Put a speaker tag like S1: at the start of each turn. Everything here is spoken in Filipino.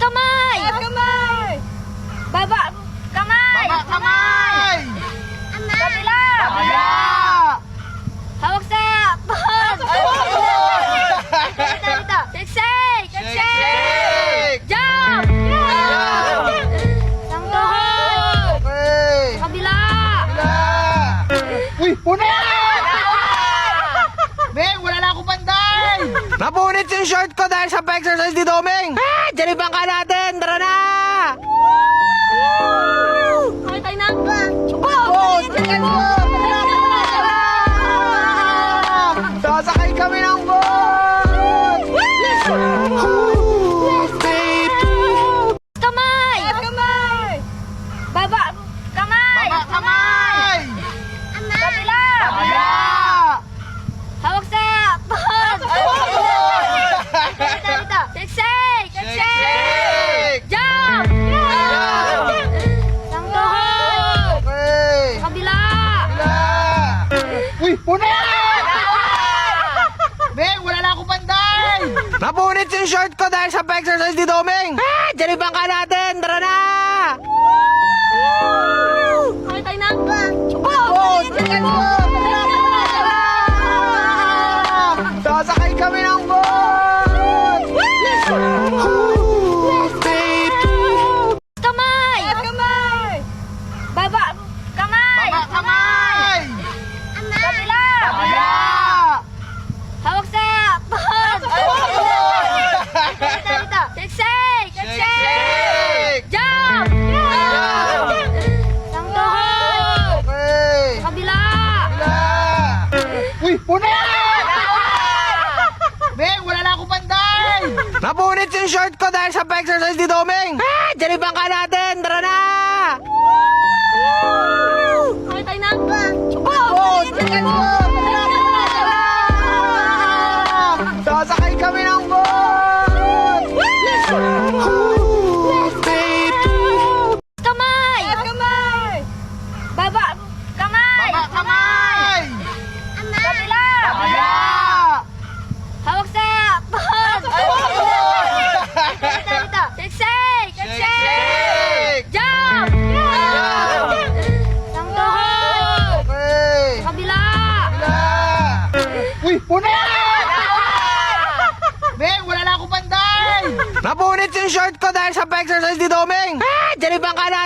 S1: kamay!
S2: Taas kamay!
S1: Baba! Kamay!
S2: Baba kamay!
S1: Kabila!
S2: Kabila!
S1: Hawak sa pahag! Dito! Shake!
S2: Shake!
S1: Jump! Isang tuhod!
S2: Okay!
S1: Kabila!
S2: Kabila! Uy! Puno! Beng, wala na akong banday!
S3: Napunit yung short ko dahil sa pa-exercise ni Domeng. Jalibang ka natin, tara na!
S1: Kaya tayo na!
S2: Oh, chicken go! Sasakay kami ng boat!
S1: Kamay!
S2: Taas kamay!
S1: Baba! Kamay!
S2: Baba kamay!
S1: Kabila!
S2: Kabila!
S1: Hawak sa pahag! Dito! Shake!
S2: Shake!
S1: Jump! Isang tuhod!
S2: Okay!
S1: Kabila!
S2: Kabila! Uy! Puno! Beng, wala na akong banday!
S3: Napunit yung short ko dahil sa pa-exercise ni Domeng. Jalibang ka natin, tara na!
S1: Kaya tayo na!
S2: Oh, chicken go! Sasakay kami ng boat!
S1: Kamay!
S2: Taas kamay!
S1: Baba! Kamay!
S2: Baba kamay!
S1: Kabila!
S2: Kabila!
S1: Hawak sa pahag! Dito! Shake! Jump! Isang tuhod!
S2: Okay!
S1: Kabila!
S2: Kabila! Uy! Puno! Beng, wala na akong banday!
S3: Napunit yung short ko dahil sa pa-exercise ni Domeng. Jalibang ka natin, tara na!
S1: Kaya tayo na!
S2: Oh, chicken go! Sasakay kami ng boat!
S1: Kamay!
S2: Taas kamay!
S1: Baba! Kamay!
S2: Baba kamay!
S1: Kabila!
S2: Kabila!
S1: Hawak sa pahag! Dito!
S2: Shake!
S1: Jump! Isang tuhod!
S2: Okay!
S1: Kabila!
S2: Kabila! Uy! Puno! Beng, wala na akong banday!
S3: Napunit yung short ko dahil sa pa-exercise ni Domeng. Jalibang ka natin,